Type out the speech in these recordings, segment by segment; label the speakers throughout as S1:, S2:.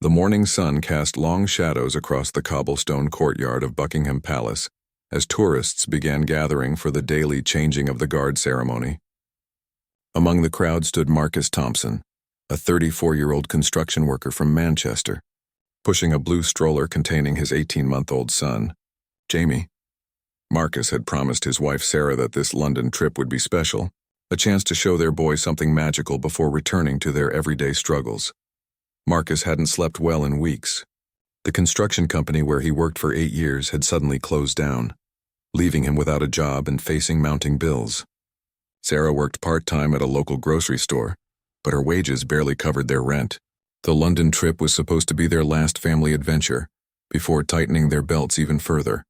S1: The morning sun cast long shadows across the cobblestone courtyard of Buckingham Palace as tourists began gathering for the daily changing of the guard ceremony. Among the crowd stood Marcus Thompson, a 34-year-old construction worker from Manchester, pushing a blue stroller containing his 18-month-old son, Jamie. Marcus had promised his wife Sarah that this London trip would be special, a chance to show their boy something magical before returning to their everyday struggles. Marcus hadn't slept well in weeks. The construction company where he worked for 8 years had suddenly closed down, leaving him without a job and facing mounting bills. Sarah worked part-time at a local grocery store, but her wages barely covered their rent. The London trip was supposed to be their last family adventure, before tightening their belts even further.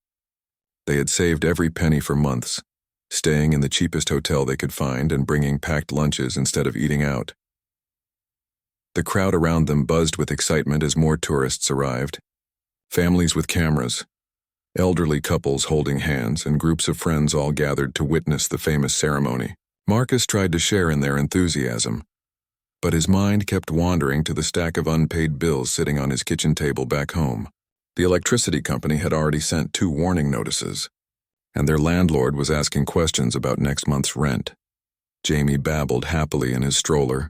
S1: They had saved every penny for months, staying in the cheapest hotel they could find and bringing packed lunches instead of eating out. The crowd around them buzzed with excitement as more tourists arrived. Families with cameras, elderly couples holding hands, and groups of friends all gathered to witness the famous ceremony. Marcus tried to share in their enthusiasm, but his mind kept wandering to the stack of unpaid bills sitting on his kitchen table back home. The electricity company had already sent 2 warning notices, and their landlord was asking questions about next month's rent. Jamie babbled happily in his stroller,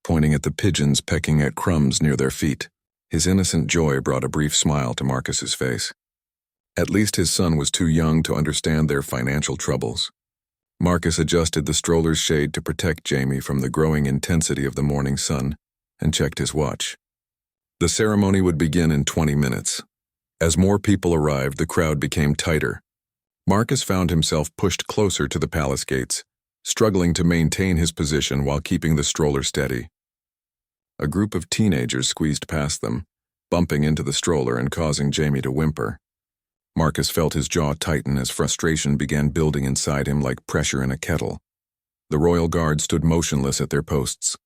S1: pointing at the pigeons pecking at crumbs near their feet. His innocent joy brought a brief smile to Marcus's face. At least his son was too young to understand their financial troubles. Marcus adjusted the stroller's shade to protect Jamie from the growing intensity of the morning sun and checked his watch. The ceremony would begin in 20 minutes. As more people arrived, the crowd became tighter. Marcus found himself pushed closer to the palace gates, struggling to maintain his position while keeping the stroller steady. A group of teenagers squeezed past them, bumping into the stroller and causing Jamie to whimper. Marcus felt his jaw tighten as frustration began building inside him like pressure in a kettle. The royal guard stood motionless at their posts,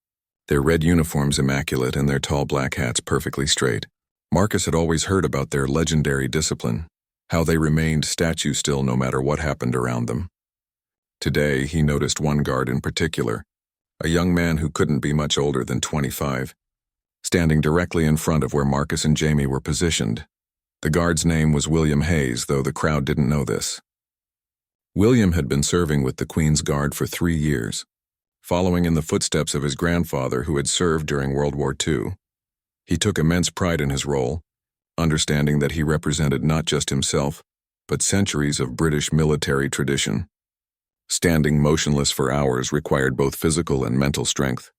S1: their red uniforms immaculate and their tall black hats perfectly straight. Marcus had always heard about their legendary discipline, how they remained statue still no matter what happened around them. Today, he noticed one guard in particular, a young man who couldn't be much older than 25, standing directly in front of where Marcus and Jamie were positioned. The guard's name was William Hayes, though the crowd didn't know this. William had been serving with the Queen's Guard for 3 years, following in the footsteps of his grandfather who had served during World War II. He took immense pride in his role, understanding that he represented not just himself, but centuries of British military tradition. Standing motionless for hours required both physical and mental strength,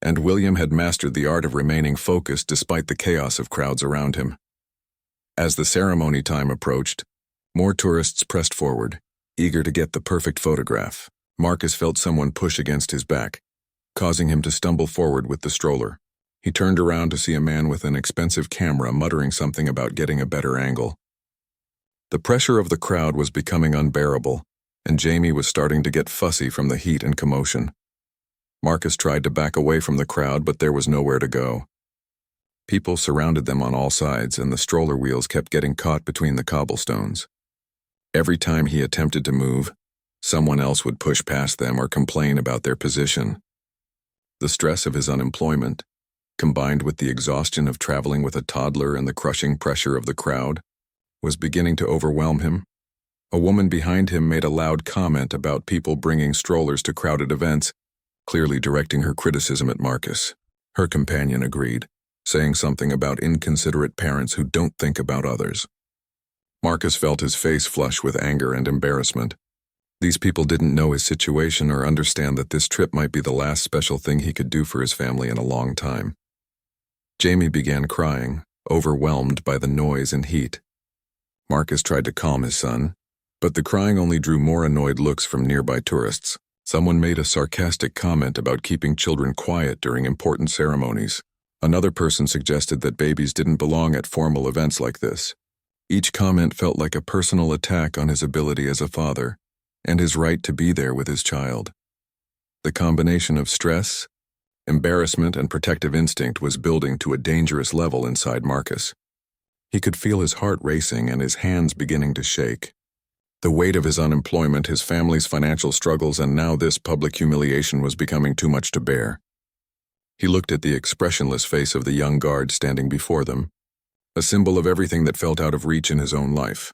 S1: and William had mastered the art of remaining focused despite the chaos of crowds around him. As the ceremony time approached, more tourists pressed forward, eager to get the perfect photograph. Marcus felt someone push against his back, causing him to stumble forward with the stroller. He turned around to see a man with an expensive camera muttering something about getting a better angle. The pressure of the crowd was becoming unbearable, and Jamie was starting to get fussy from the heat and commotion. Marcus tried to back away from the crowd, but there was nowhere to go. People surrounded them on all sides, and the stroller wheels kept getting caught between the cobblestones. Every time he attempted to move, someone else would push past them or complain about their position. The stress of his unemployment, combined with the exhaustion of traveling with a toddler and the crushing pressure of the crowd, was beginning to overwhelm him. A woman behind him made a loud comment about people bringing strollers to crowded events, clearly directing her criticism at Marcus. Her companion agreed, saying something about inconsiderate parents who don't think about others. Marcus felt his face flush with anger and embarrassment. These people didn't know his situation or understand that this trip might be the last special thing he could do for his family in a long time. Jamie began crying, overwhelmed by the noise and heat. Marcus tried to calm his son, but the crying only drew more annoyed looks from nearby tourists. Someone made a sarcastic comment about keeping children quiet during important ceremonies. Another person suggested that babies didn't belong at formal events like this. Each comment felt like a personal attack on his ability as a father and his right to be there with his child. The combination of stress, embarrassment, and protective instinct was building to a dangerous level inside Marcus. He could feel his heart racing and his hands beginning to shake. The weight of his unemployment, his family's financial struggles, and now this public humiliation was becoming too much to bear. He looked at the expressionless face of the young guard standing before them, a symbol of everything that felt out of reach in his own life: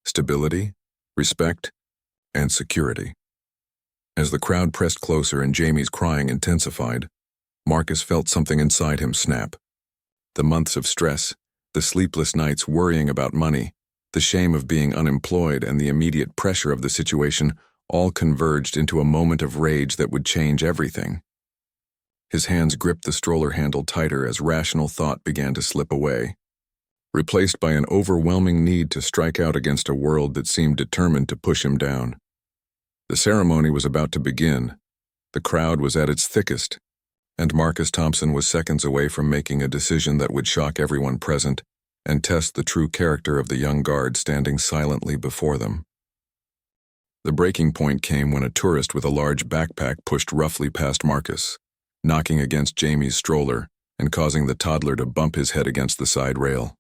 S1: stability, respect, and security. As the crowd pressed closer and Jamie's crying intensified, Marcus felt something inside him snap. The months of stress, the sleepless nights worrying about money, the shame of being unemployed, and the immediate pressure of the situation all converged into a moment of rage that would change everything. His hands gripped the stroller handle tighter as rational thought began to slip away, replaced by an overwhelming need to strike out against a world that seemed determined to push him down. The ceremony was about to begin. The crowd was at its thickest, and Marcus Thompson was seconds away from making a decision that would shock everyone present and test the true character of the young guard standing silently before them. The breaking point came when a tourist with a large backpack pushed roughly past Marcus, knocking against Jamie's stroller and causing the toddler to bump his head against the side rail.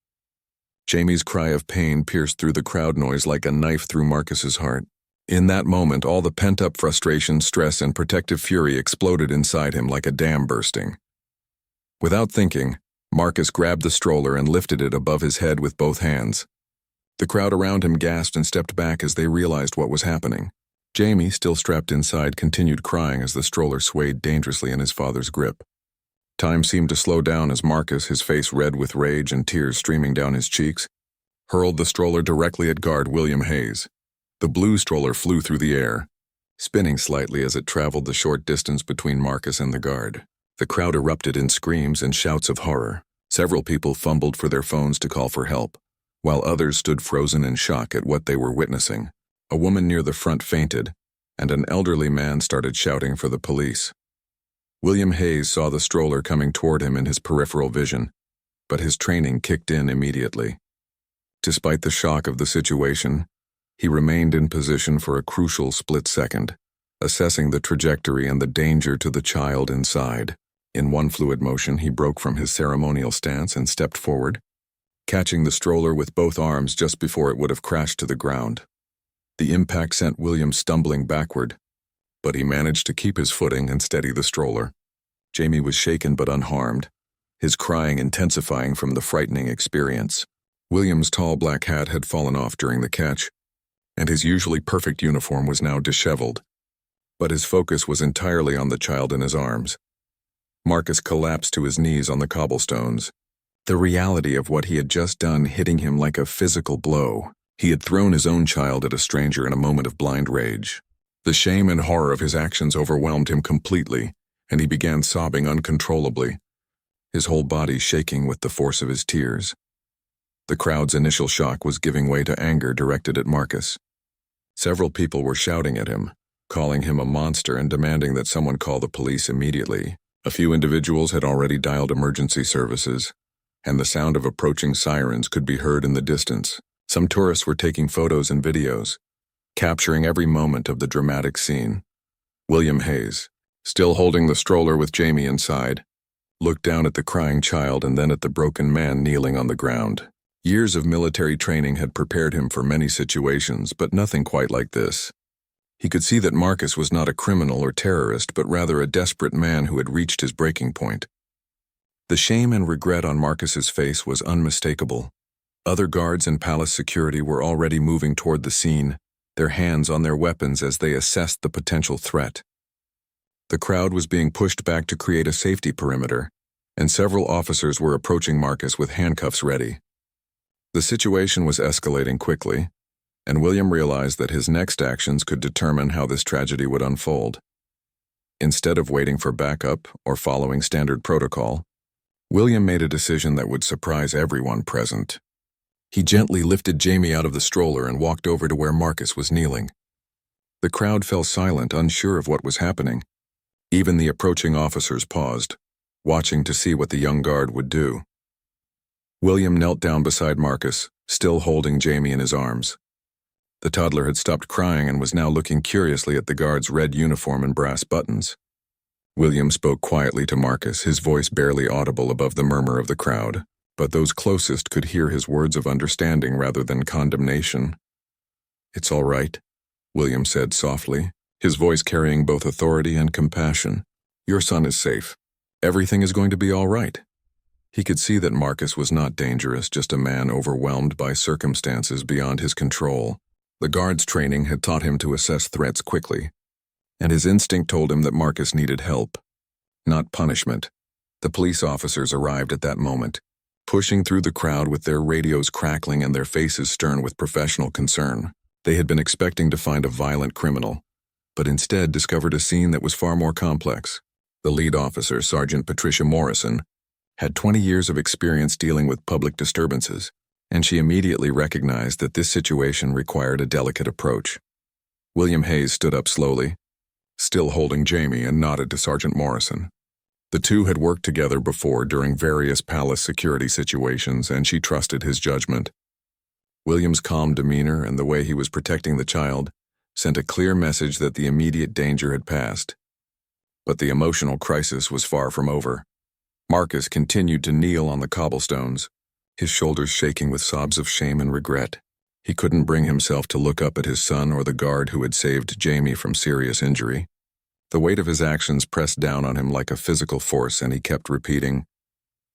S1: Jamie's cry of pain pierced through the crowd noise like a knife through Marcus's heart. In that moment, all the pent-up frustration, stress, and protective fury exploded inside him like a dam bursting. Without thinking, Marcus grabbed the stroller and lifted it above his head with both hands. The crowd around him gasped and stepped back as they realized what was happening. Jamie, still strapped inside, continued crying as the stroller swayed dangerously in his father's grip. Time seemed to slow down as Marcus, his face red with rage and tears streaming down his cheeks, hurled the stroller directly at guard William Hayes. The blue stroller flew through the air, spinning slightly as it traveled the short distance between Marcus and the guard. The crowd erupted in screams and shouts of horror. Several people fumbled for their phones to call for help, while others stood frozen in shock at what they were witnessing. A woman near the front fainted, and an elderly man started shouting for the police. William Hayes saw the stroller coming toward him in his peripheral vision, but his training kicked in immediately. Despite the shock of the situation, he remained in position for a crucial split second, assessing the trajectory and the danger to the child inside. In one fluid motion, he broke from his ceremonial stance and stepped forward, catching the stroller with both arms just before it would have crashed to the ground. The impact sent William stumbling backward, but he managed to keep his footing and steady the stroller. Jamie was shaken but unharmed, his crying intensifying from the frightening experience. William's tall black hat had fallen off during the catch, and his usually perfect uniform was now disheveled, but his focus was entirely on the child in his arms. Marcus collapsed to his knees on the cobblestones, the reality of what he had just done hitting him like a physical blow. He had thrown his own child at a stranger in a moment of blind rage. The shame and horror of his actions overwhelmed him completely, and he began sobbing uncontrollably, his whole body shaking with the force of his tears. The crowd's initial shock was giving way to anger directed at Marcus. Several people were shouting at him, calling him a monster and demanding that someone call the police immediately. A few individuals had already dialed emergency services, and the sound of approaching sirens could be heard in the distance. Some tourists were taking photos and videos, capturing every moment of the dramatic scene. William Hayes, still holding the stroller with Jamie inside, looked down at the crying child and then at the broken man kneeling on the ground. Years of military training had prepared him for many situations, but nothing quite like this. He could see that Marcus was not a criminal or terrorist, but rather a desperate man who had reached his breaking point. The shame and regret on Marcus's face was unmistakable. Other guards and palace security were already moving toward the scene, their hands on their weapons as they assessed the potential threat. The crowd was being pushed back to create a safety perimeter, and several officers were approaching Marcus with handcuffs ready. The situation was escalating quickly, and William realized that his next actions could determine how this tragedy would unfold. Instead of waiting for backup or following standard protocol, William made a decision that would surprise everyone present. He gently lifted Jamie out of the stroller and walked over to where Marcus was kneeling. The crowd fell silent, unsure of what was happening. Even the approaching officers paused, watching to see what the young guard would do. William knelt down beside Marcus, still holding Jamie in his arms. The toddler had stopped crying and was now looking curiously at the guard's red uniform and brass buttons. William spoke quietly to Marcus, his voice barely audible above the murmur of the crowd, but those closest could hear his words of understanding rather than condemnation. "It's all right," William said softly, his voice carrying both authority and compassion. "Your son is safe. Everything is going to be all right. He could see that Marcus was not dangerous, just a man overwhelmed by circumstances beyond his control. The guard's training had taught him to assess threats quickly, and his instinct told him that Marcus needed help, not punishment. The police officers arrived at that moment, pushing through the crowd with their radios crackling and their faces stern with professional concern. They had been expecting to find a violent criminal, but instead discovered a scene that was far more complex. The lead officer, Sergeant Patricia Morrison, had 20 years of experience dealing with public disturbances, and she immediately recognized that this situation required a delicate approach. William Hayes stood up slowly, still holding Jamie, and nodded to Sergeant Morrison. The two had worked together before during various palace security situations, and she trusted his judgment. William's calm demeanor and the way he was protecting the child sent a clear message that the immediate danger had passed. But the emotional crisis was far from over. Marcus continued to kneel on the cobblestones, his shoulders shaking with sobs of shame and regret. He couldn't bring himself to look up at his son or the guard who had saved Jamie from serious injury. The weight of his actions pressed down on him like a physical force, and he kept repeating,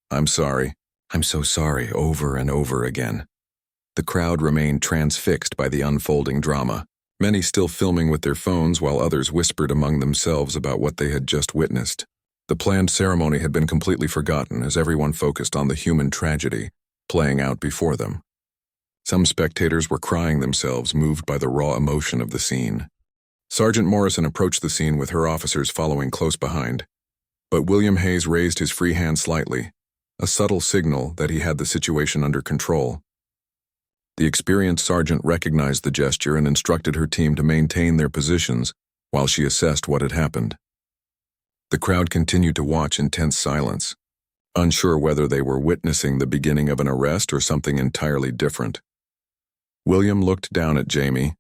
S1: "I'm sorry. I'm so sorry," over and over again. The crowd remained transfixed by the unfolding drama, many still filming with their phones while others whispered among themselves about what they had just witnessed. The planned ceremony had been completely forgotten as everyone focused on the human tragedy playing out before them. Some spectators were crying themselves, moved by the raw emotion of the scene. Sergeant Morrison approached the scene with her officers following close behind, but William Hayes raised his free hand slightly, a subtle signal that he had the situation under control. The experienced sergeant recognized the gesture and instructed her team to maintain their positions while she assessed what had happened. The crowd continued to watch in tense silence, unsure whether they were witnessing the beginning of an arrest or something entirely different. William looked down at Jamie,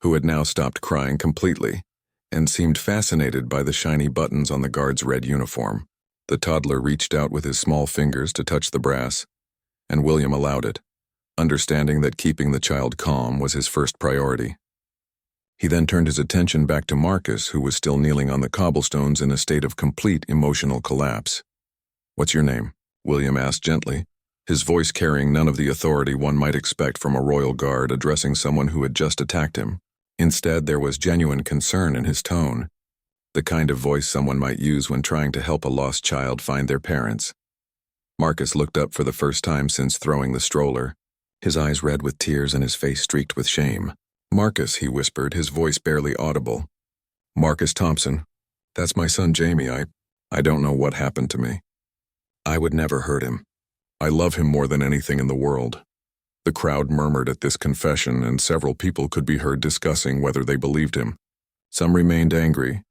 S1: who had now stopped crying completely, and seemed fascinated by the shiny buttons on the guard's red uniform. The toddler reached out with his small fingers to touch the brass, and William allowed it, understanding that keeping the child calm was his first priority. He then turned his attention back to Marcus, who was still kneeling on the cobblestones in a state of complete emotional collapse. "What's your name?" William asked gently, his voice carrying none of the authority one might expect from a royal guard addressing someone who had just attacked him. Instead, there was genuine concern in his tone, the kind of voice someone might use when trying to help a lost child find their parents. Marcus looked up for the first time since throwing the stroller, his eyes red with tears and his face streaked with shame. "Marcus," he whispered, his voice barely audible. "Marcus Thompson. That's my son Jamie. I don't know what happened to me. I would never hurt him. I love him more than anything in the world." The crowd murmured at this confession, and several people could be heard discussing whether they believed him. Some remained angry,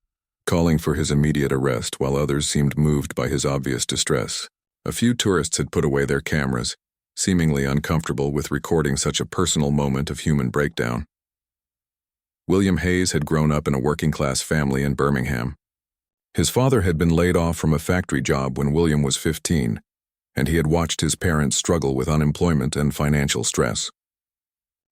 S1: calling for his immediate arrest, while others seemed moved by his obvious distress. A few tourists had put away their cameras, seemingly uncomfortable with recording such a personal moment of human breakdown. William Hayes had grown up in a working-class family in Birmingham. His father had been laid off from a factory job when William was 15, and he had watched his parents struggle with unemployment and financial stress.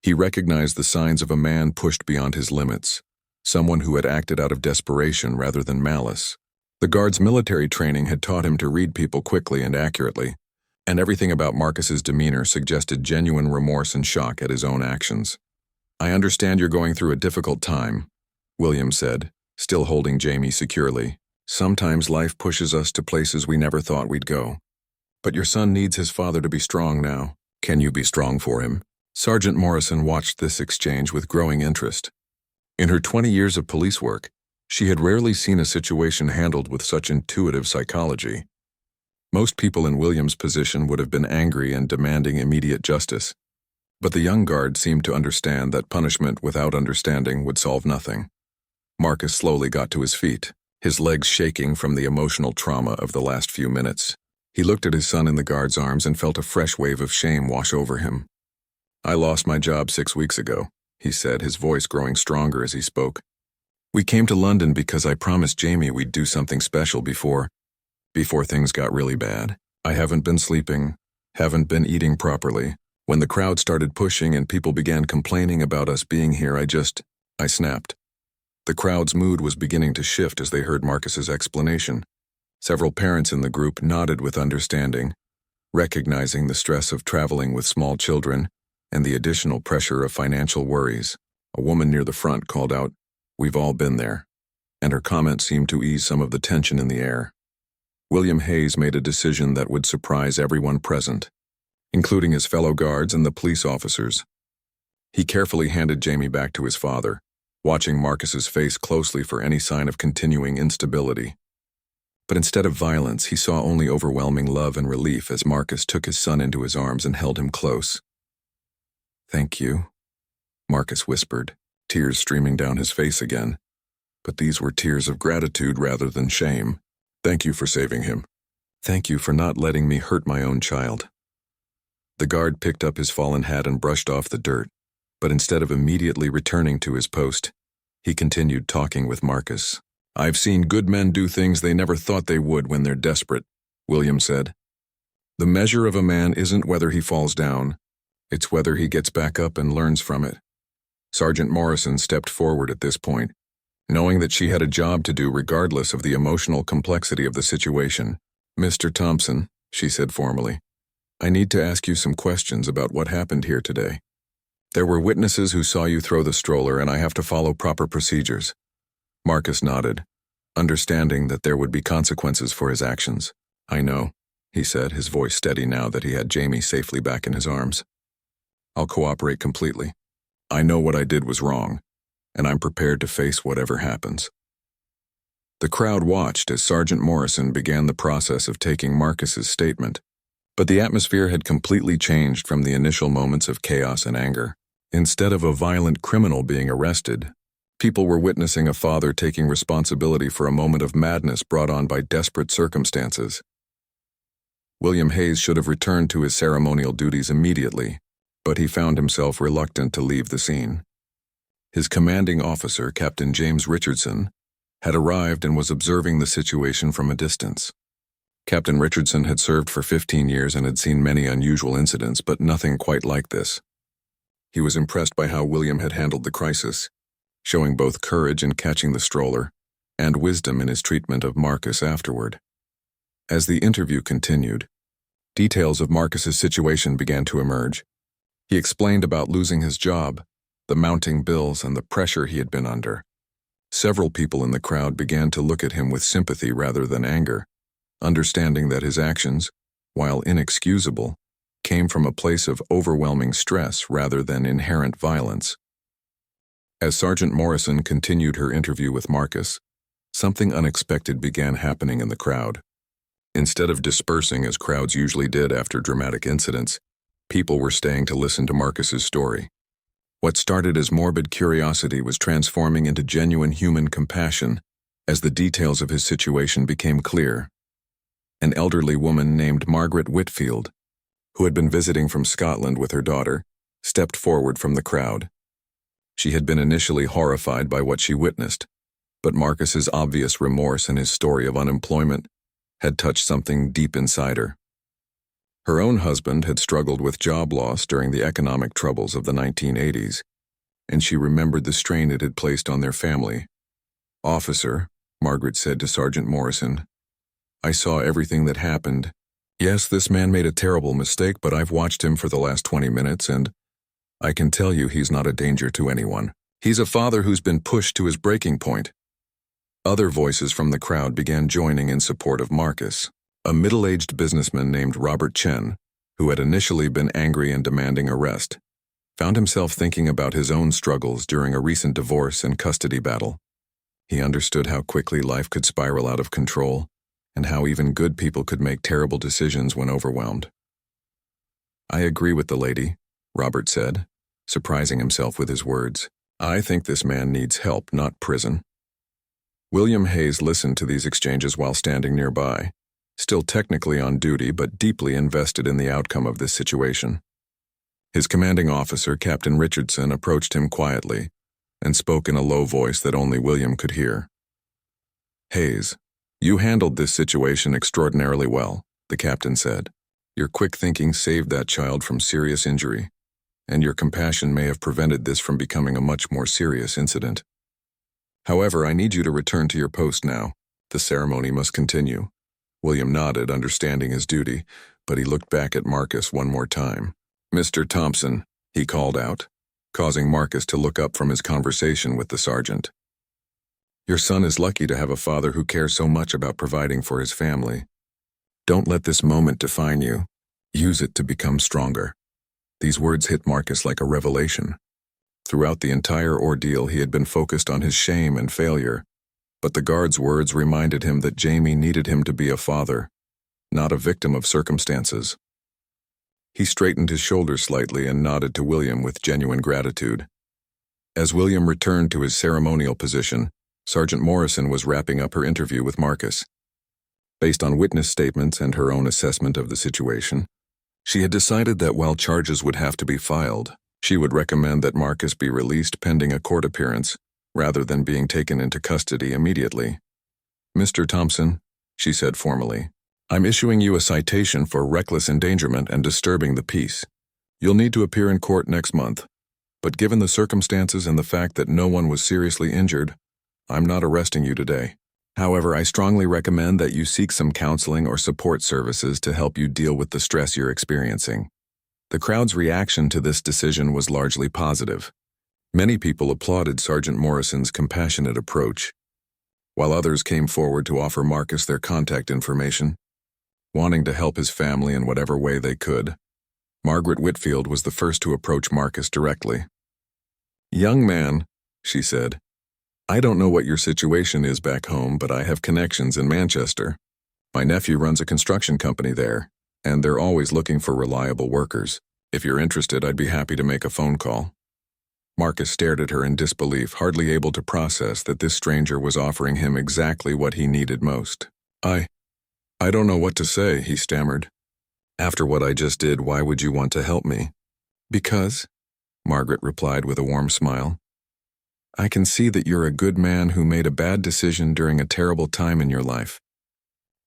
S1: He recognized the signs of a man pushed beyond his limits, someone who had acted out of desperation rather than malice. The guard's military training had taught him to read people quickly and accurately, and everything about Marcus's demeanor suggested genuine remorse and shock at his own actions. "I understand you're going through a difficult time," William said, still holding Jamie securely. "Sometimes life pushes us to places we never thought we'd go. But your son needs his father to be strong now. Can you be strong for him?" Sergeant Morrison watched this exchange with growing interest. In her 20 years of police work, she had rarely seen a situation handled with such intuitive psychology. Most people in William's position would have been angry and demanding immediate justice, but the young guard seemed to understand that punishment without understanding would solve nothing. Marcus slowly got to his feet, his legs shaking from the emotional trauma of the last few minutes. He looked at his son in the guard's arms and felt a fresh wave of shame wash over him. "I lost my job 6 weeks ago," he said, his voice growing stronger as he spoke. "We came to London because I promised Jamie we'd do something special before things got really bad. I haven't been sleeping, haven't been eating properly. When the crowd started pushing and people began complaining about us being here, I snapped." The crowd's mood was beginning to shift as they heard Marcus's explanation. Several parents in the group nodded with understanding, recognizing the stress of traveling with small children and the additional pressure of financial worries. A woman near the front called out, "We've all been there," and her comment seemed to ease some of the tension in the air. William Hayes made a decision that would surprise everyone present, including his fellow guards and the police officers. He carefully handed Jamie back to his father, watching Marcus's face closely for any sign of continuing instability. But instead of violence, he saw only overwhelming love and relief as Marcus took his son into his arms and held him close. "Thank you," Marcus whispered, tears streaming down his face again. But these were tears of gratitude rather than shame. "Thank you for saving him. Thank you for not letting me hurt my own child." The guard picked up his fallen hat and brushed off the dirt, but instead of immediately returning to his post, he continued talking with Marcus. "I've seen good men do things they never thought they would when they're desperate," William said. "The measure of a man isn't whether he falls down, it's whether he gets back up and learns from it." Sergeant Morrison stepped forward at this point, knowing that she had a job to do regardless of the emotional complexity of the situation. "Mr. Thompson," she said formally, "I need to ask you some questions about what happened here today. There were witnesses who saw you throw the stroller, and I have to follow proper procedures." Marcus nodded, understanding that there would be consequences for his actions. "I know," he said, his voice steady now that he had Jamie safely back in his arms. "I'll cooperate completely. I know what I did was wrong, and I'm prepared to face whatever happens." The crowd watched as Sergeant Morrison began the process of taking Marcus's statement, but the atmosphere had completely changed from the initial moments of chaos and anger. Instead of a violent criminal being arrested, people were witnessing a father taking responsibility for a moment of madness brought on by desperate circumstances. William Hayes should have returned to his ceremonial duties immediately, but he found himself reluctant to leave the scene. His commanding officer, Captain James Richardson, had arrived and was observing the situation from a distance. Captain Richardson had served for 15 years and had seen many unusual incidents, but nothing quite like this. He was impressed by how William had handled the crisis, showing both courage in catching the stroller and wisdom in his treatment of Marcus afterward. As the interview continued, details of Marcus's situation began to emerge. He explained about losing his job, the mounting bills, and the pressure he had been under. Several people in the crowd began to look at him with sympathy rather than anger, understanding that his actions, while inexcusable, came from a place of overwhelming stress rather than inherent violence. As Sergeant Morrison continued her interview with Marcus, something unexpected began happening in the crowd. Instead of dispersing as crowds usually did after dramatic incidents, people were staying to listen to Marcus's story. What started as morbid curiosity was transforming into genuine human compassion as the details of his situation became clear. An elderly woman named Margaret Whitfield, who had been visiting from Scotland with her daughter, stepped forward from the crowd. She had been initially horrified by what she witnessed, but Marcus's obvious remorse and his story of unemployment had touched something deep inside her. Her own husband had struggled with job loss during the economic troubles of the 1980s, and she remembered the strain it had placed on their family. "Officer," Margaret said to Sergeant Morrison, "I saw everything that happened. Yes, this man made a terrible mistake, but I've watched him for the last 20 minutes, and I can tell you he's not a danger to anyone. He's a father who's been pushed to his breaking point." Other voices from the crowd began joining in support of Marcus. A middle-aged businessman named Robert Chen, who had initially been angry and demanding arrest, found himself thinking about his own struggles during a recent divorce and custody battle. He understood how quickly life could spiral out of control, and how even good people could make terrible decisions when overwhelmed. "I agree with the lady," Robert said, surprising himself with his words. "I think this man needs help, not prison." William Hayes listened to these exchanges while standing nearby, still technically on duty but deeply invested in the outcome of this situation. His commanding officer, Captain Richardson, approached him quietly and spoke in a low voice that only William could hear. "Hayes, you handled this situation extraordinarily well," the captain said. "Your quick thinking saved that child from serious injury, and your compassion may have prevented this from becoming a much more serious incident. However, I need you to return to your post now. The ceremony must continue." William nodded, understanding his duty, but he looked back at Marcus one more time. "Mr. Thompson," he called out, causing Marcus to look up from his conversation with the sergeant. "Your son is lucky to have a father who cares so much about providing for his family. Don't let this moment define you. Use it to become stronger." These words hit Marcus like a revelation. Throughout the entire ordeal, he had been focused on his shame and failure, but the guard's words reminded him that Jamie needed him to be a father, not a victim of circumstances. He straightened his shoulders slightly and nodded to William with genuine gratitude. As William returned to his ceremonial position, Sergeant Morrison was wrapping up her interview with Marcus. Based on witness statements and her own assessment of the situation, she had decided that while charges would have to be filed, she would recommend that Marcus be released pending a court appearance, rather than being taken into custody immediately. "Mr. Thompson," she said formally, "I'm issuing you a citation for reckless endangerment and disturbing the peace. You'll need to appear in court next month, but given the circumstances and the fact that no one was seriously injured, I'm not arresting you today. However, I strongly recommend that you seek some counseling or support services to help you deal with the stress you're experiencing." The crowd's reaction to this decision was largely positive. Many people applauded Sergeant Morrison's compassionate approach, while others came forward to offer Marcus their contact information, wanting to help his family in whatever way they could. Margaret Whitfield was the first to approach Marcus directly. "Young man," she said, "I don't know what your situation is back home, but I have connections in Manchester. My nephew runs a construction company there, and they're always looking for reliable workers. If you're interested, I'd be happy to make a phone call." Marcus stared at her in disbelief, hardly able to process that this stranger was offering him exactly what he needed most. I don't know what to say," he stammered. "After what I just did, why would you want to help me?" "Because," Margaret replied with a warm smile, "I can see that you're a good man who made a bad decision during a terrible time in your life.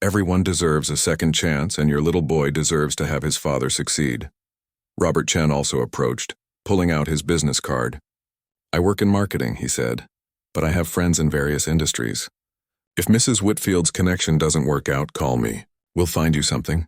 S1: Everyone deserves a second chance, and your little boy deserves to have his father succeed." Robert Chen also approached, pulling out his business card. "I work in marketing," he said, "but I have friends in various industries. If Mrs. Whitfield's connection doesn't work out, call me. We'll find you something."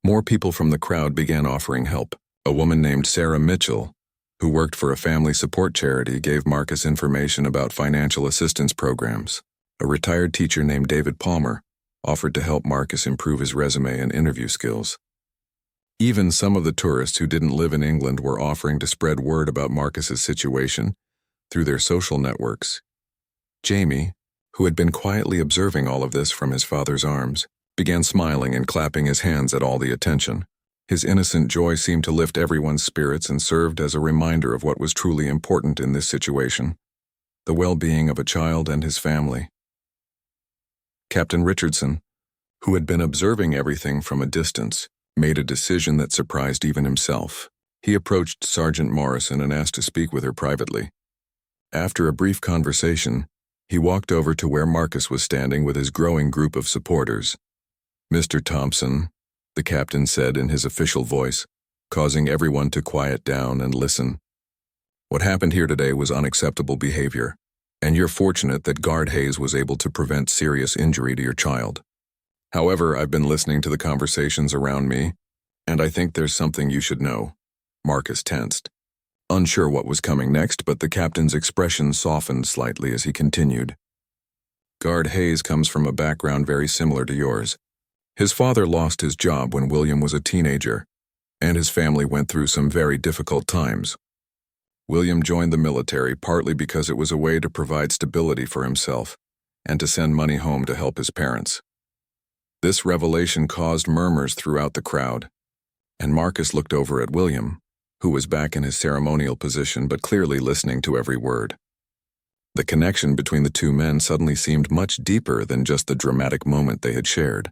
S1: More people from the crowd began offering help. A woman named Sarah Mitchell, who worked for a family support charity, gave Marcus information about financial assistance programs. A retired teacher named David Palmer offered to help Marcus improve his resume and interview skills. Even some of the tourists who didn't live in England were offering to spread word about Marcus's situation through their social networks. Jamie, who had been quietly observing all of this from his father's arms, began smiling and clapping his hands at all the attention. His innocent joy seemed to lift everyone's spirits and served as a reminder of what was truly important in this situation: the well-being of a child and his family. Captain Richardson, who had been observing everything from a distance, made a decision that surprised even himself. He approached Sergeant Morrison and asked to speak with her privately. After a brief conversation, he walked over to where Marcus was standing with his growing group of supporters. "Mr. Thompson," the captain said in his official voice, causing everyone to quiet down and listen. "What happened here today was unacceptable behavior, and you're fortunate that Guard Hayes was able to prevent serious injury to your child. However, I've been listening to the conversations around me, and I think there's something you should know." Marcus tensed, unsure what was coming next, but the captain's expression softened slightly as he continued. "Guard Hayes comes from a background very similar to yours. His father lost his job when William was a teenager, and his family went through some very difficult times. William joined the military partly because it was a way to provide stability for himself and to send money home to help his parents. This revelation caused murmurs throughout the crowd, and Marcus looked over at William, who was back in his ceremonial position but clearly listening to every word. The connection between the two men suddenly seemed much deeper than just the dramatic moment they had shared.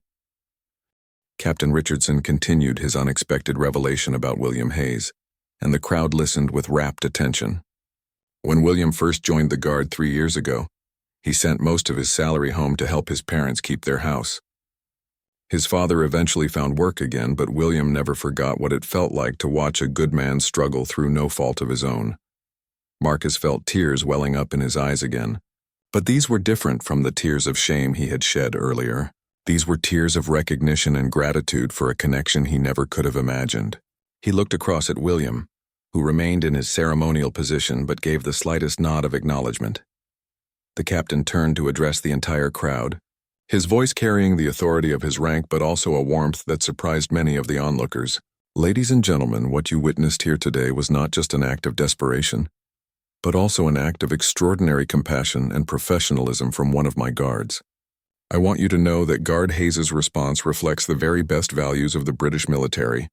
S1: Captain Richardson continued his unexpected revelation about William Hayes, and the crowd listened with rapt attention. When William first joined the Guard 3 years ago, he sent most of his salary home to help his parents keep their house. His father eventually found work again, but William never forgot what it felt like to watch a good man struggle through no fault of his own. Marcus felt tears welling up in his eyes again, but these were different from the tears of shame he had shed earlier. These were tears of recognition and gratitude for a connection he never could have imagined. He looked across at William, who remained in his ceremonial position but gave the slightest nod of acknowledgement. The captain turned to address the entire crowd, his voice carrying the authority of his rank but also a warmth that surprised many of the onlookers. Ladies and gentlemen, what you witnessed here today was not just an act of desperation, but also an act of extraordinary compassion and professionalism from one of my guards. I want you to know that Guard Hayes's response reflects the very best values of the British military: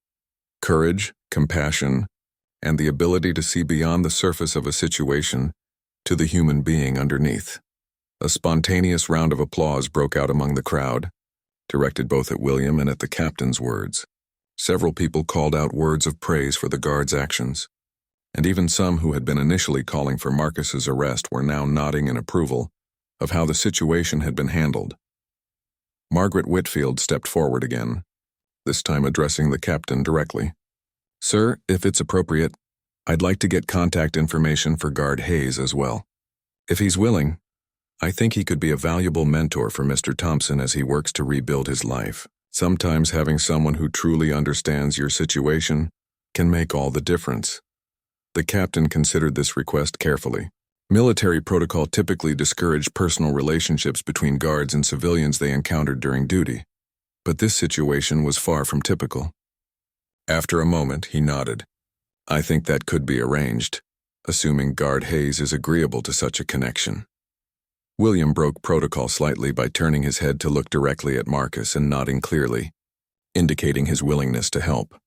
S1: courage, compassion, and the ability to see beyond the surface of a situation to the human being underneath. A spontaneous round of applause broke out among the crowd, directed both at William and at the captain's words. Several people called out words of praise for the guard's actions, and even some who had been initially calling for Marcus's arrest were now nodding in approval of how the situation had been handled. Margaret Whitfield stepped forward again, this time addressing the captain directly. "Sir, if it's appropriate, I'd like to get contact information for Guard Hayes as well. If he's willing, I think he could be a valuable mentor for Mr. Thompson as he works to rebuild his life. Sometimes having someone who truly understands your situation can make all the difference." The captain considered this request carefully. Military protocol typically discouraged personal relationships between guards and civilians they encountered during duty, but this situation was far from typical. After a moment, he nodded. "I think that could be arranged, assuming Guard Hayes is agreeable to such a connection." William broke protocol slightly by turning his head to look directly at Marcus and nodding clearly, indicating his willingness to help.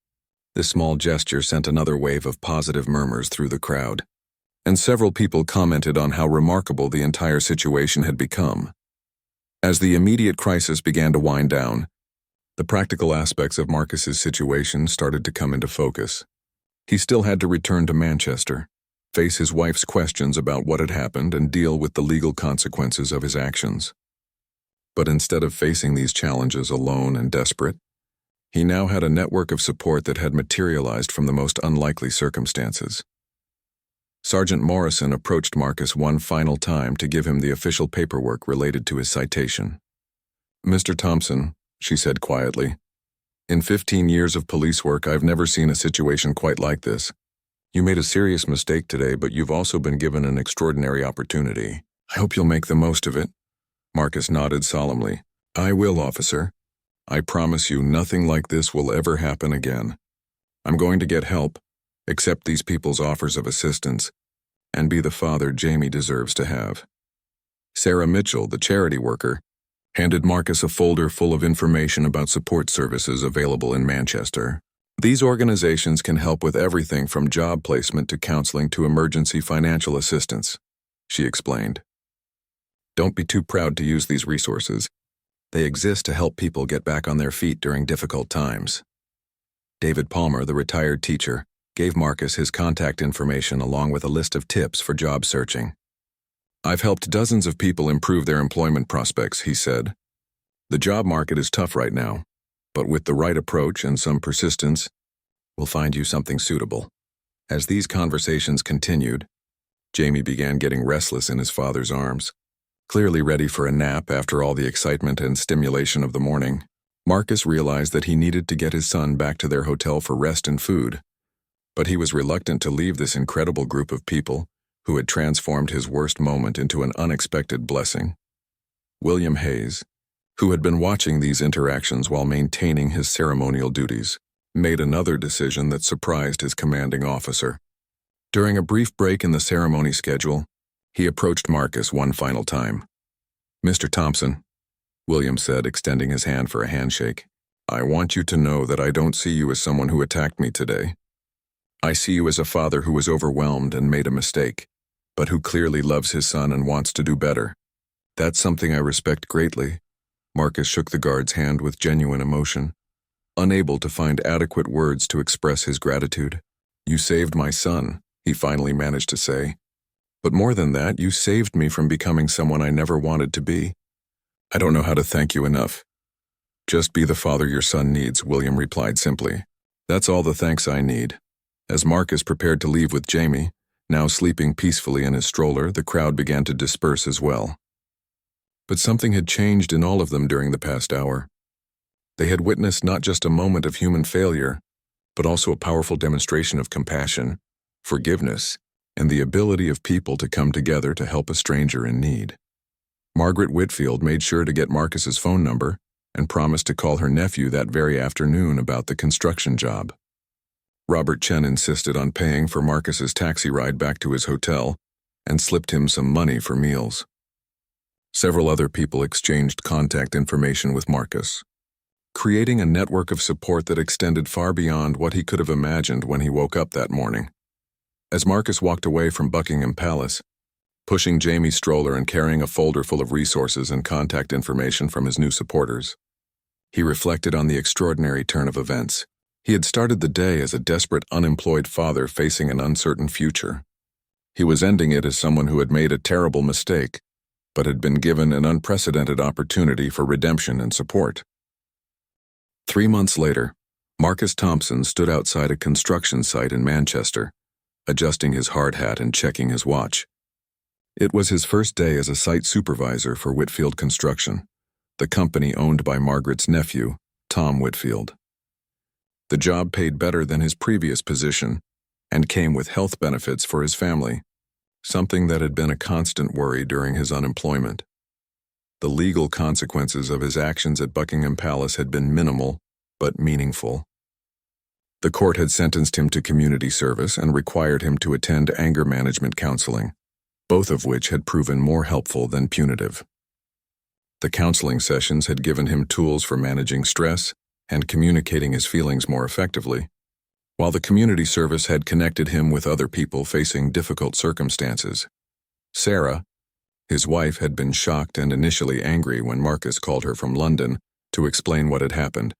S1: This small gesture sent another wave of positive murmurs through the crowd, and several people commented on how remarkable the entire situation had become. As the immediate crisis began to wind down, the practical aspects of Marcus's situation started to come into focus. He still had to return to Manchester, face his wife's questions about what had happened, and deal with the legal consequences of his actions. But instead of facing these challenges alone and desperate, he now had a network of support that had materialized from the most unlikely circumstances. Sergeant Morrison approached Marcus one final time to give him the official paperwork related to his citation. "Mr. Thompson," she said quietly, "in 15 years of police work, I've never seen a situation quite like this. You made a serious mistake today, but you've also been given an extraordinary opportunity. I hope you'll make the most of it." Marcus nodded solemnly. "I will, officer. I promise you nothing like this will ever happen again. I'm going to get help, accept these people's offers of assistance, and be the father Jamie deserves to have." Sarah Mitchell, the charity worker, handed Marcus a folder full of information about support services available in Manchester. "These organizations can help with everything from job placement to counseling to emergency financial assistance," she explained. "Don't be too proud to use these resources. They exist to help people get back on their feet during difficult times." David Palmer, the retired teacher, gave Marcus his contact information along with a list of tips for job searching. "I've helped dozens of people improve their employment prospects," he said. "The job market is tough right now, but with the right approach and some persistence, we'll find you something suitable." As these conversations continued, Jamie began getting restless in his father's arms, clearly ready for a nap after all the excitement and stimulation of the morning. Marcus realized that he needed to get his son back to their hotel for rest and food, but he was reluctant to leave this incredible group of people who had transformed his worst moment into an unexpected blessing. William Hayes, who had been watching these interactions while maintaining his ceremonial duties, made another decision that surprised his commanding officer. During a brief break in the ceremony schedule, he approached Marcus one final time. "Mr. Thompson," William said, extending his hand for a handshake, "I want you to know that I don't see you as someone who attacked me today. I see you as a father who was overwhelmed and made a mistake, but who clearly loves his son and wants to do better. That's something I respect greatly." Marcus shook the guard's hand with genuine emotion, unable to find adequate words to express his gratitude. "You saved my son," he finally managed to say. "But more than that, you saved me from becoming someone I never wanted to be. I don't know how to thank you enough." "Just be the father your son needs," William replied simply. "That's all the thanks I need." As Marcus prepared to leave with Jamie, now sleeping peacefully in his stroller, the crowd began to disperse as well. But something had changed in all of them during the past hour. They had witnessed not just a moment of human failure, but also a powerful demonstration of compassion, forgiveness, and the ability of people to come together to help a stranger in need. Margaret Whitfield made sure to get Marcus's phone number and promised to call her nephew that very afternoon about the construction job. Robert Chen insisted on paying for Marcus's taxi ride back to his hotel and slipped him some money for meals. Several other people exchanged contact information with Marcus, creating a network of support that extended far beyond what he could have imagined when he woke up that morning. As Marcus walked away from Buckingham Palace, pushing Jamie's stroller and carrying a folder full of resources and contact information from his new supporters, he reflected on the extraordinary turn of events. He had started the day as a desperate, unemployed father facing an uncertain future. He was ending it as someone who had made a terrible mistake, but had been given an unprecedented opportunity for redemption and support. 3 months later, Marcus Thompson stood outside a construction site in Manchester, adjusting his hard hat and checking his watch. It was his first day as a site supervisor for Whitfield Construction, the company owned by Margaret's nephew, Tom Whitfield. The job paid better than his previous position and came with health benefits for his family, something that had been a constant worry during his unemployment. The legal consequences of his actions at Buckingham Palace had been minimal, but meaningful. The court had sentenced him to community service and required him to attend anger management counseling, both of which had proven more helpful than punitive. The counseling sessions had given him tools for managing stress and communicating his feelings more effectively, while the community service had connected him with other people facing difficult circumstances. Sarah, his wife, had been shocked and initially angry when Marcus called her from London to explain what had happened.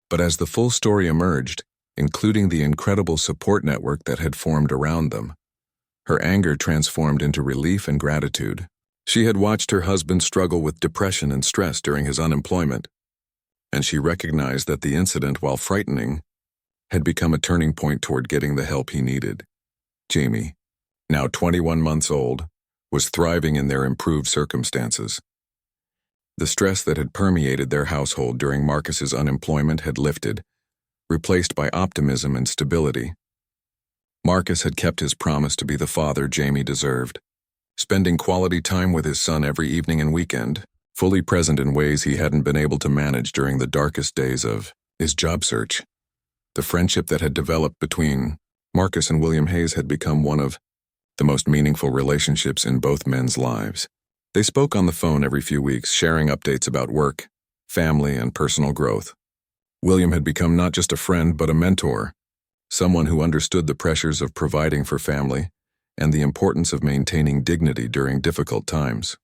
S1: But as the full story emerged, including the incredible support network that had formed around them, her anger transformed into relief and gratitude. She had watched her husband struggle with depression and stress during his unemployment, and she recognized that the incident, while frightening, had become a turning point toward getting the help he needed. Jamie, now 21 months old, was thriving in their improved circumstances. The stress that had permeated their household during Marcus's unemployment had lifted, replaced by optimism and stability. Marcus had kept his promise to be the father Jamie deserved, spending quality time with his son every evening and weekend, fully present in ways he hadn't been able to manage during the darkest days of his job search. The friendship that had developed between Marcus and William Hayes had become one of the most meaningful relationships in both men's lives. They spoke on the phone every few weeks, sharing updates about work, family, and personal growth. William had become not just a friend but a mentor, someone who understood the pressures of providing for family and the importance of maintaining dignity during difficult times.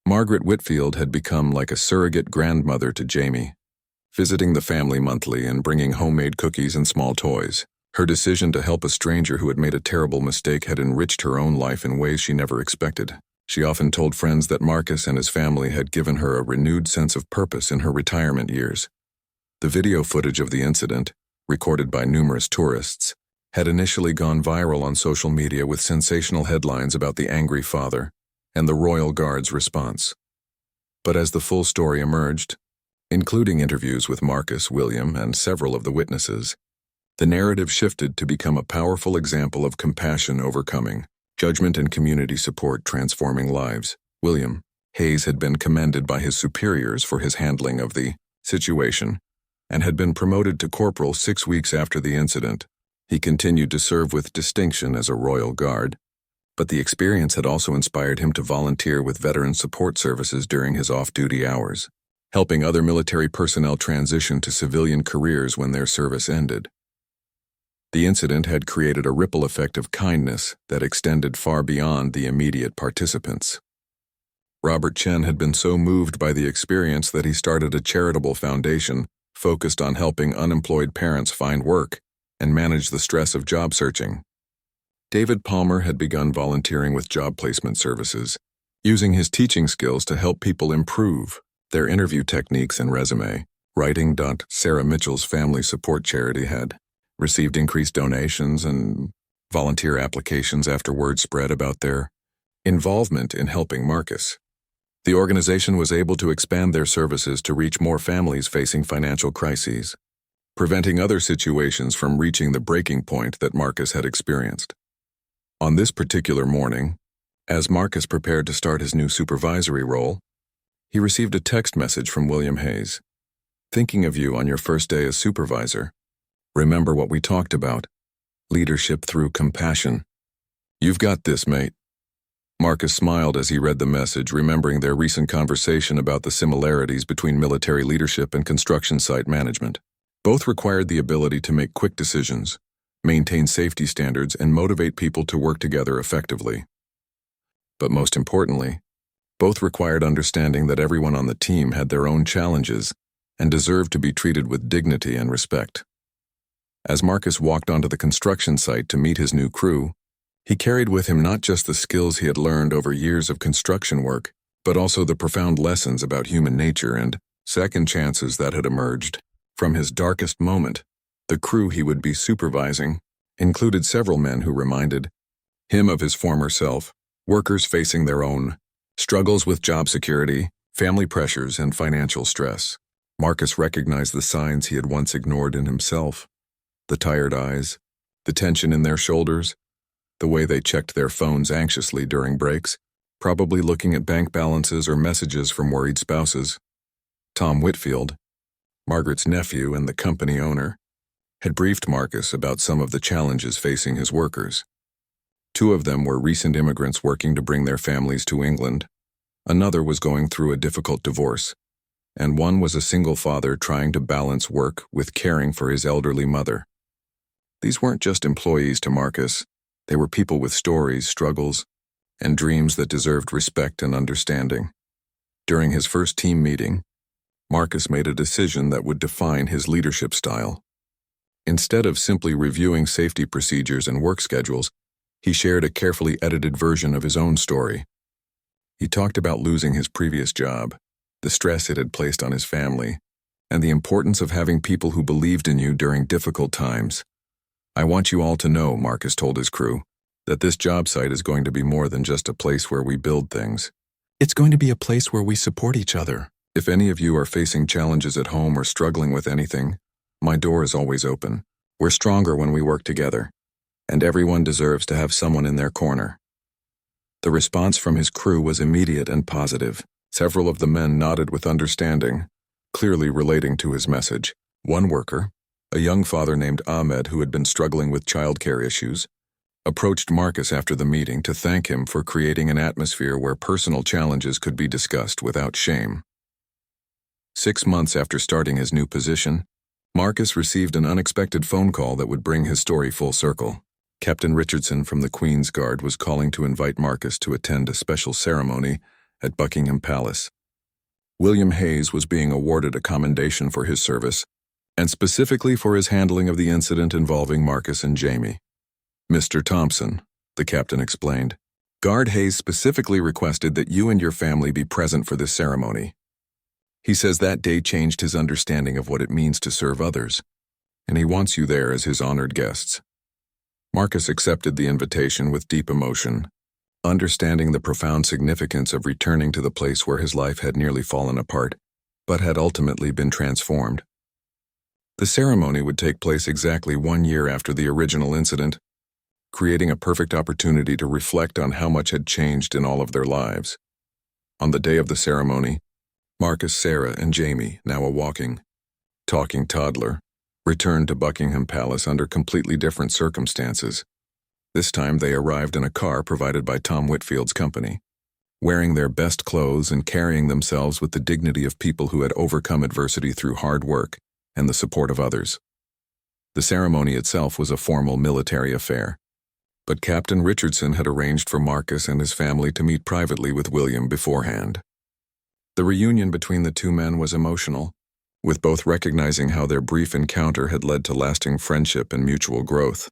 S1: Margaret Whitfield had become like a surrogate grandmother to Jamie, visiting the family monthly and bringing homemade cookies and small toys. Her decision to help a stranger who had made a terrible mistake had enriched her own life in ways she never expected. She often told friends that Marcus and his family had given her a renewed sense of purpose in her retirement years. The video footage of the incident, recorded by numerous tourists, had initially gone viral on social media with sensational headlines about the angry father and the Royal Guard's response. But as the full story emerged, including interviews with Marcus, William, and several of the witnesses, the narrative shifted to become a powerful example of compassion overcoming judgment and community support transforming lives. William Hayes had been commended by his superiors for his handling of the situation and had been promoted to corporal 6 weeks after the incident. He continued to serve with distinction as a Royal Guard, but the experience had also inspired him to volunteer with veteran support services during his off-duty hours, helping other military personnel transition to civilian careers when their service ended. The incident had created a ripple effect of kindness that extended far beyond the immediate participants. Robert Chen had been so moved by the experience that he started a charitable foundation focused on helping unemployed parents find work and manage the stress of job searching. David Palmer had begun volunteering with job placement services, using his teaching skills to help people improve their interview techniques and resume. Writing. Sarah Mitchell's family support charity had received increased donations and volunteer applications after word spread about their involvement in helping Marcus. The organization was able to expand their services to reach more families facing financial crises, preventing other situations from reaching the breaking point that Marcus had experienced. On this particular morning, as Marcus prepared to start his new supervisory role, he received a text message from William Hayes. "Thinking of you on your first day as supervisor. Remember what we talked about. Leadership through compassion. You've got this, mate." Marcus smiled as he read the message, remembering their recent conversation about the similarities between military leadership and construction site management. Both required the ability to make quick decisions, maintain safety standards, and motivate people to work together effectively. But most importantly, both required understanding that everyone on the team had their own challenges and deserved to be treated with dignity and respect. As Marcus walked onto the construction site to meet his new crew, he carried with him not just the skills he had learned over years of construction work, but also the profound lessons about human nature and second chances that had emerged. From his darkest moment, the crew he would be supervising included several men who reminded him of his former self, workers facing their own struggles with job security, family pressures, and financial stress. Marcus recognized the signs he had once ignored in himself: the tired eyes, the tension in their shoulders, the way they checked their phones anxiously during breaks, probably looking at bank balances or messages from worried spouses. Tom Whitfield, Margaret's nephew and the company owner, had briefed Marcus about some of the challenges facing his workers. Two of them were recent immigrants working to bring their families to England. Another was going through a difficult divorce, and one was a single father trying to balance work with caring for his elderly mother. These weren't just employees to Marcus. They were people with stories, struggles, and dreams that deserved respect and understanding. During his first team meeting, Marcus made a decision that would define his leadership style. Instead of simply reviewing safety procedures and work schedules, he shared a carefully edited version of his own story. He talked about losing his previous job, the stress it had placed on his family, and the importance of having people who believed in you during difficult times. "I want you all to know," Marcus told his crew, "that this job site is going to be more than just a place where we build things. It's going to be a place where we support each other. If any of you are facing challenges at home or struggling with anything, my door is always open. We're stronger when we work together, and everyone deserves to have someone in their corner." The response from his crew was immediate and positive. Several of the men nodded with understanding, clearly relating to his message. One worker, a young father named Ahmed who had been struggling with childcare issues, approached Marcus after the meeting to thank him for creating an atmosphere where personal challenges could be discussed without shame. 6 months after starting his new position, Marcus received an unexpected phone call that would bring his story full circle. Captain Richardson from the Queen's Guard was calling to invite Marcus to attend a special ceremony at Buckingham Palace. William Hayes was being awarded a commendation for his service, and specifically for his handling of the incident involving Marcus and Jamie. "Mr. Thompson," the captain explained, "Guard Hayes specifically requested that you and your family be present for this ceremony. He says that day changed his understanding of what it means to serve others, and he wants you there as his honored guests." Marcus accepted the invitation with deep emotion, understanding the profound significance of returning to the place where his life had nearly fallen apart, but had ultimately been transformed. The ceremony would take place exactly 1 year after the original incident, creating a perfect opportunity to reflect on how much had changed in all of their lives. On the day of the ceremony, Marcus, Sarah, and Jamie, now a walking, talking toddler, returned to Buckingham Palace under completely different circumstances. This time they arrived in a car provided by Tom Whitfield's company, wearing their best clothes and carrying themselves with the dignity of people who had overcome adversity through hard work and the support of others. The ceremony itself was a formal military affair, but Captain Richardson had arranged for Marcus and his family to meet privately with William beforehand. The reunion between the two men was emotional, with both recognizing how their brief encounter had led to lasting friendship and mutual growth.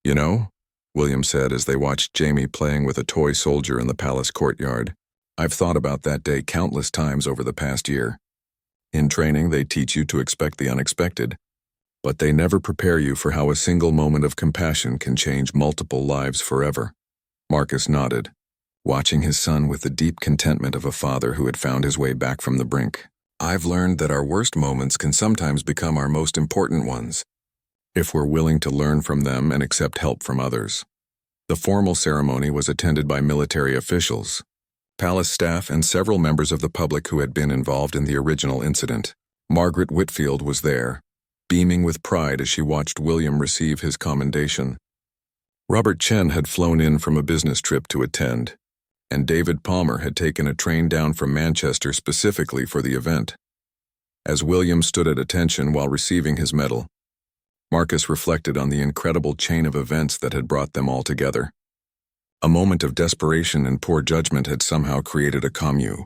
S1: "You know," William said as they watched Jamie playing with a toy soldier in the palace courtyard, "I've thought about that day countless times over the past year. In training, they teach you to expect the unexpected, but they never prepare you for how a single moment of compassion can change multiple lives forever." Marcus nodded, watching his son with the deep contentment of a father who had found his way back from the brink. I've learned that our worst moments can sometimes become our most important ones, if we're willing to learn from them and accept help from others. The formal ceremony was attended by military officials, palace staff, and several members of the public who had been involved in the original incident. Margaret Whitfield was there, beaming with pride as she watched William receive his commendation. Robert Chen had flown in from a business trip to attend, and David Palmer had taken a train down from Manchester specifically for the event. As William stood at attention while receiving his medal, Marcus reflected on the incredible chain of events that had brought them all together. A moment of desperation and poor judgment had somehow created a commune,